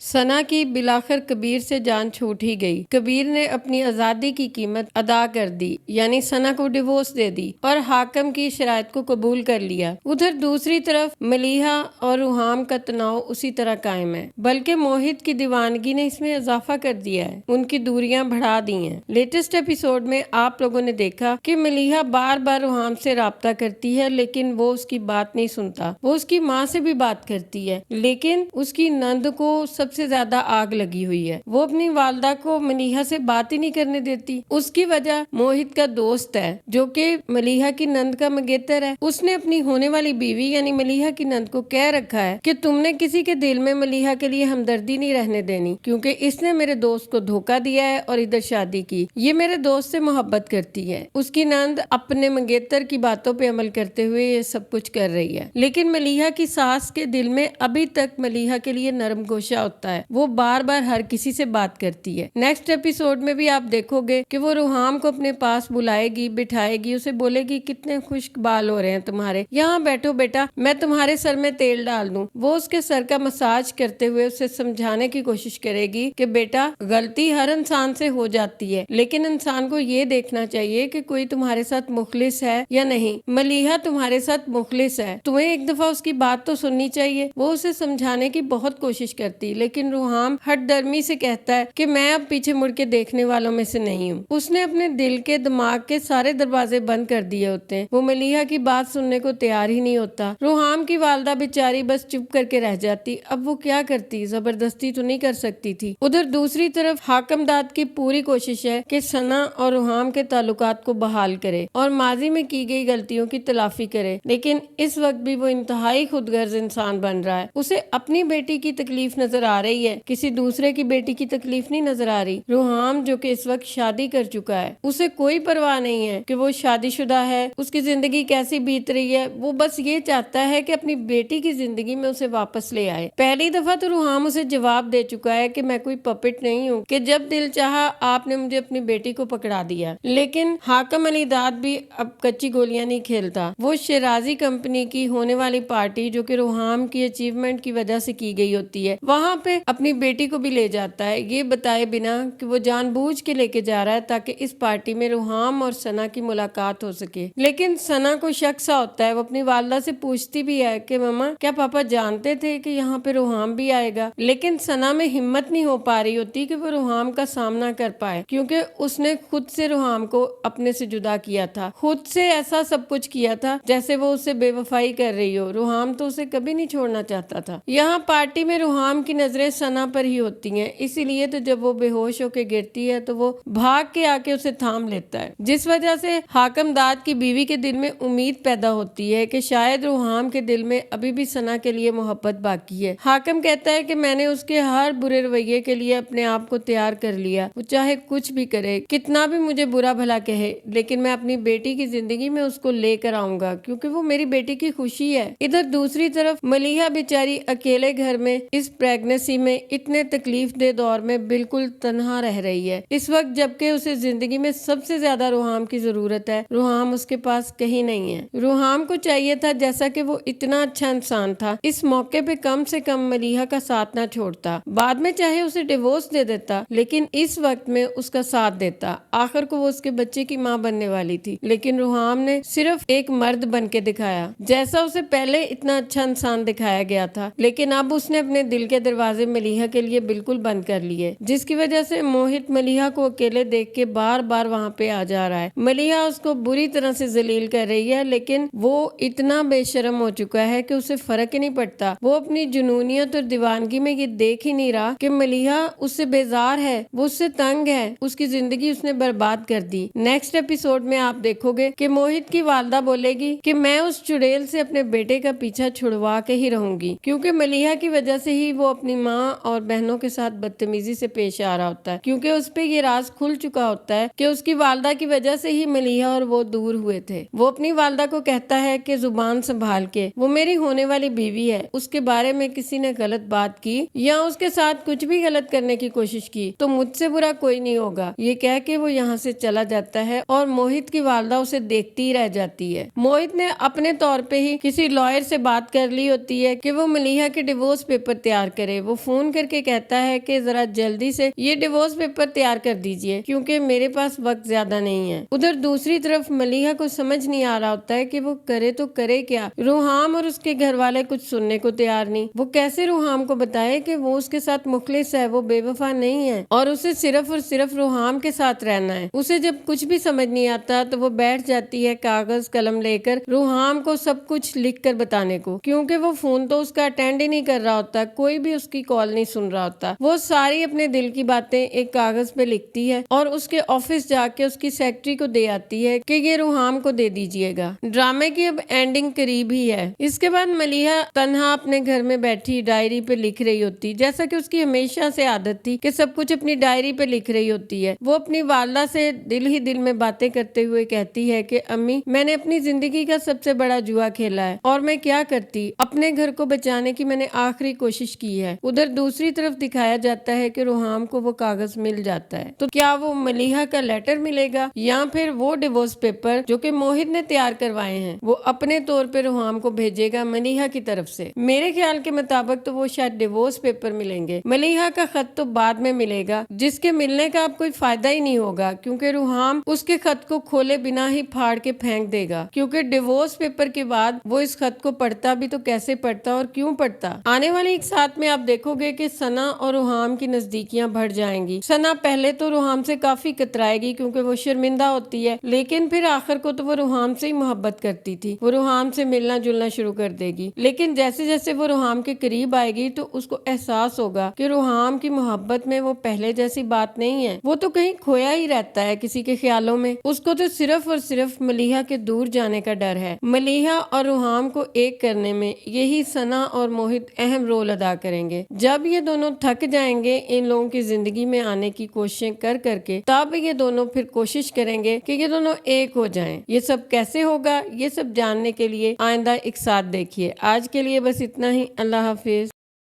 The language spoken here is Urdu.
ثنا کی بلاخر کبیر سے جان چھوٹ ہی گئی۔ کبیر نے اپنی آزادی کی قیمت ادا کر دی، یعنی ثنا کو ڈیورس دے دی اور حاکم کی شرائط کو قبول کر لیا۔ ادھر دوسری طرف ملیحہ اور روحام کا تناؤ اسی طرح قائم ہے، بلکہ موہت کی دیوانگی نے اس میں اضافہ کر دیا ہے، ان کی دوریاں بڑھا دی ہیں۔ لیٹسٹ ایپیسوڈ میں آپ لوگوں نے دیکھا کہ ملیحہ بار بار روحام سے رابطہ کرتی ہے، لیکن وہ اس کی بات نہیں سنتا۔ وہ اس کی ماں سے بھی بات کرتی ہے، لیکن اس کی نند کو سب سے زیادہ آگ لگی ہوئی ہے۔ وہ اپنی والدہ کو ملیحہ سے بات ہی نہیں کرنے دیتی۔ اس کی وجہ موہت کا دوست ہے جو کہ ملیحہ کی نند کا منگیتر ہے۔ اس نے اپنی ہونے والی بیوی یعنی ملیحہ کی نند کو کہہ رکھا ہے کہ تم نے کسی کے دل میں ملیحہ کے لیے ہمدردی نہیں رہنے دینی، کیونکہ اس نے میرے دوست کو دھوکہ دیا ہے اور ادھر شادی کی۔ یہ میرے دوست سے محبت کرتی ہے۔ اس کی نند اپنے منگیتر کی باتوں پہ عمل کرتے ہوئے یہ سب کچھ کر رہی ہے، لیکن ملیحہ کی ساس کے دل میں ابھی تک ملیحہ کے لیے نرم گوشہ ہوتا ہے۔ وہ بار بار ہر کسی سے بات کرتی ہے۔ نیکسٹ ایپیسوڈ میں بھی آپ دیکھو گے کہ وہ روحام کو اپنے پاس بلائے گی، بٹھائے گی، اسے بولے گی کتنے خشک بال ہو رہے ہیں تمہارے، یہاں بیٹھو بیٹا، میں تمہارے سر میں تیل ڈال دوں۔ وہ اس کے سر کا مساج کرتے ہوئے اسے سمجھانے کی کوشش کرے گی کہ بیٹا غلطی ہر انسان سے ہو جاتی ہے، لیکن انسان کو یہ دیکھنا چاہیے کہ کوئی تمہارے ساتھ مخلص ہے یا نہیں۔ ملیحہ تمہارے ساتھ مخلص ہے، تمہیں ایک دفعہ اس کی بات تو سننی چاہیے۔ وہ اسے سمجھانے کی بہت کوشش کرتی، لیکن روحام ہٹ درمی سے کہتا ہے کہ میں اب پیچھے مڑ کے دیکھنے والوں میں سے نہیں ہوں۔ اس نے اپنے دل کے دماغ کے سارے دروازے بند کر دیے ہوتے ہیں۔ وہ ملیحہ کی بات سننے کو تیار ہی نہیں ہوتا۔ روحام کی والدہ بیچاری بس چپ کر کے رہ جاتی۔ اب وہ کیا کرتی، زبردستی تو نہیں کر سکتی تھی۔ ادھر دوسری طرف حاکم داد کی پوری کوشش ہے کہ ثنا اور روحام کے تعلقات کو بحال کرے اور ماضی میں کی گئی غلطیوں کی تلافی کرے، لیکن اس وقت بھی وہ انتہائی خود غرض انسان بن رہا ہے۔ اسے اپنی بیٹی کی تکلیف نظر آ رہی ہے، کسی دوسرے کی بیٹی کی تکلیف نہیں نظر آ رہی۔ روحام جو کہ اس وقت شادی کر چکا ہے، اسے کوئی پرواہ نہیں ہے کہ وہ شادی شدہ ہے، اس کی زندگی کیسی بیت رہی ہے۔ وہ بس یہ چاہتا ہے کہ اپنی بیٹی کی زندگی میں اسے واپس لے آئے۔ پہلی دفعہ تو روحام اسے جواب دے چکا ہے کہ میں کوئی پپٹ نہیں ہوں کہ جب دل چاہا آپ نے مجھے اپنی بیٹی کو پکڑا دیا، لیکن حاکم علی داد بھی اب کچی گولیاں نہیں کھیلتا۔ وہ شیرازی کمپنی کی ہونے والی پارٹی جو کہ روحام کی اچیومنٹ کی وجہ سے کی گئی ہوتی ہے، وہاں پہ اپنی بیٹی کو بھی لے جاتا ہے، یہ بتائے بنا کہ وہ جان بوجھ کے لے کے جا رہا ہے تاکہ اس پارٹی میں روحام اور ثنا کی ملاقات ہو سکے۔ لیکن ثنا کو شک سا ہوتا ہے، وہ اپنی والدہ سے پوچھتی بھی ہے کہ ماما کیا پاپا جانتے تھے کہ یہاں پہ روحام بھی آئے گا، لیکن ثنا میں ہمت نہیں ہو پا رہی ہوتی کہ وہ روحام کا سامنا کر پائے، کیونکہ اس نے خود سے روحام کو اپنے سے جدا کیا تھا، خود سے ایسا سب کچھ کیا تھا جیسے وہ اسے بے وفائی کر رہی ہو۔ روحام تو اسے کبھی نہیں چھوڑنا چاہتا تھا۔ یہاں پارٹی میں روحام کی نظریں ثنا پر ہی ہوتی ہیں، اسی لیے تو جب وہ بے ہوش ہو کے گرتی ہے تو وہ بھاگ کے آ کے اسے تھام لیتا ہے، جس وجہ سے حاکم داد کی بیوی کے دل میں امید پیدا ہوتی ہے کہ شاید روحام کے دل میں ابھی بھی ثنا کے لیے محبت باقی ہے۔ حاکم کہتا ہے کہ میں نے اس کے ہر برے رویے کے لیے اپنے آپ کو تیار کر لیا، وہ چاہے کچھ بھی کرے، کتنا بھی مجھے برا بھلا کہے، لیکن میں اپنی بیٹی کی زندگی میں اس کو لے کر آؤں گا کیونکہ وہ میری بیٹی کی خوشی ہے۔ ادھر دوسری طرف ملیحہ بیچاری اکیلے گھر میں اس پریگننسی میں اتنے تکلیف دہ دور میں بالکل تنہا رہ رہی ہے اس وقت، جبکہ اسے زندگی میں سب سے زیادہ روحام کی ضرورت ہے۔ روحام اس کے پاس کہیں نہیں ہے۔ روحام کو چاہیے تھا، جیسا کہ وہ اتنا اچھا انسان تھا، اس موقع پہ کم سے کم ملیحہ کا ساتھ نہ چھوڑتا، بعد میں چاہے اسے ڈیورس دے دیتا، لیکن اس وقت میں اس کا ساتھ دیتا۔ آخر کو وہ اس کے بچے کی ماں بننے والی تھی، لیکن روحام نے صرف ایک مرد بن کے دکھایا، جیسا اسے پہلے اتنا اچھا انسان دکھایا گیا تھا، لیکن اب اس نے اپنے دل کے دروازے ملیحہ کے لیے بالکل بند کر لیے، جس کی وجہ سے موہت ملیحہ کو اکیلے دیکھ کے بار بار وہاں پہ آ جا رہا ہے۔ ملیحہ اس کو بری طرح سے ذلیل کر رہی ہے، لیکن وہ اتنا بے شرم ہو چکا ہے کہ اسے فرق ہی نہیں پڑتا۔ وہ اپنی جنونیت اور دیوانگی میں یہ دیکھ ہی نہیں رہا کہ ملیحہ اس سے بیزار ہے، وہ اس سے تنگ ہے، اس کی زندگی اس نے برباد کر دی۔ نیکسٹ ایپیسوڈ میں آپ دیکھو گے کہ موہت کی والدہ بولے گی کہ میں اس چڑیل سے اپنے بیٹے کا پیچھا چھڑوا کے ہی رہوں گی، کیونکہ ملیحہ کی وجہ سے ہی وہ اپنی ماں اور بہنوں کے ساتھ بدتمیزی سے پیش آ رہا ہوتا ہے، کیونکہ اس پہ یہ راز کھل چکا ہوتا ہے کہ اس کی والدہ کی وجہ سے ہی ملیحہ اور وہ دور ہوئے تھے۔ وہ اپنی والدہ کو کہتا ہے کہ زبان سنبھال کے، وہ میری ہونے والی بیوی ہے، اس کے بارے میں کسی نے غلط بات کی یا اس کے ساتھ کچھ بھی غلط کرنے کی کوشش کی تو مجھ سے برا کوئی نہیں ہوگا، یہ کہہ کے وہ یہاں سے چلا جاتا ہے اور موہت کی والدہ اسے دیکھتی رہ جاتی ہے۔ موہت نے اپنے طور پہ ہی کسی لائر سے بات کر لی ہوتی ہے کہ وہ ملیحہ کے ڈیورس پیپر تیار کرے۔ وہ فون کر کے کہتا ہے کہ ذرا جلدی سے یہ ڈیورس پیپر تیار کر دیجئے کیونکہ میرے پاس وقت زیادہ نہیں ہے۔ ادھر دوسری طرف ملیحہ کو سمجھ نہیں آ رہا ہوتا ہے کہ وہ کرے تو کرے کیا۔ روحام اور اس کے گھر والے کچھ سننے کو تیار نہیں۔ وہ کیسے روحام کو بتائے کہ وہ اس کے ساتھ مخلص ہے، وہ بے وفا نہیں ہے اور اسے صرف اور صرف روحام کے ساتھ رہنا ہے۔ اسے جب کچھ بھی سمجھ نہیں آتا تو وہ بیٹھ جاتی ہے کاغذ قلم لے کر روحام کو سب کچھ لکھ کر بتانے کو، کیونکہ وہ فون تو اس کا اٹینڈ ہی نہیں کر رہا ہوتا، کوئی بھی اس کی کال نہیں سن رہا ہوتا۔ وہ ساری اپنے دل کی باتیں ایک کاغذ پہ لکھتی ہے اور اس کے آفس جا کے اس کی سیکرٹری کو دے آتی ہے کہ یہ روحام کو دے دیجئے گا۔ ڈرامے کی اب اینڈنگ قریب ہی ہے۔ اس کے بعد ملیحہ تنہا اپنے گھر میں بیٹھی ڈائری پہ لکھ رہی ہوتی، جیسا کہ اس کی ہمیشہ سے عادت تھی کہ سب کچھ اپنی ڈائری پہ لکھ رہی ہوتی ہے۔ وہ اپنی والدہ سے دل ہی دل میں باتیں کرتے ہوئے کہتی ہے کہ امی، میں نے اپنی زندگی کا سب سے بڑا جوا کھیلا ہے اور میں کیا کرتی، اپنے گھر کو بچانے کی میں نے آخری کوشش کی ہے۔ ادھر دوسری طرف دکھایا جاتا ہے کہ روحام کو وہ کاغذ مل جاتا ہے، تو کیا وہ ملیحہ کا لیٹر ملے گا یا پھر وہ ڈیورس پیپر جو کہ موہت نے تیار کروائے ہیں وہ اپنے طور پہ روحام کو بھیجے گا ملیحہ کی طرف سے؟ میرے خیال کے مطابق تو وہ شاید ڈیورس پیپر ملیں گے۔ ملیحہ کا خط تو بعد میں ملے گا، جس کے ملنے کا اب کوئی فائدہ ہی نہیں ہوگا کیونکہ روحام اس کے خط کو کھولے بنا ہی پھاڑ کے پھینک دے گا، کیونکہ ڈیورس پیپر کے بعد وہ اس خط کو پڑھتا بھی تو کیسے پڑھتا اور کیوں پڑھتا۔ آنے والی ایک ساتھ میں آپ دیکھو گے کہ ثنا اور روحام کی نزدیکیاں بڑھ جائیں گی۔ ثنا پہلے تو روحام سے کافی کترائے گی کیونکہ وہ شرمندہ ہوتی ہے، لیکن پھر آخر کو تو وہ روحام سے ہی محبت کرتی تھی، وہ روحام سے ملنا جلنا شروع کر دے گی۔ لیکن جیسے جیسے وہ روحام کے قریب آئے گی تو اس کو احساس ہوگا کہ روحام کی محبت میں وہ پہلے جیسی بات نہیں ہے، وہ تو کہیں کھویا ہی رہتا ہے کسی کے خیالوں میں۔ اس کو تو صرف اور صرف ملیحہ کے دور جانے کا ڈر ہے۔ ملیحہ اور روحام کو ایک کرنے میں یہی ثنا اور موہت اہم رول ادا کریں گے۔ جب یہ دونوں تھک جائیں گے ان لوگوں کی زندگی میں آنے کی کوششیں کر کر کے، تب یہ دونوں پھر کوشش کریں گے کہ یہ دونوں ایک ہو جائیں۔ یہ سب کیسے ہوگا، یہ سب جاننے کے لیے آئندہ ایک ساتھ دیکھیے۔ آج کے لیے بس اتنا ہی۔ اللہ حافظ۔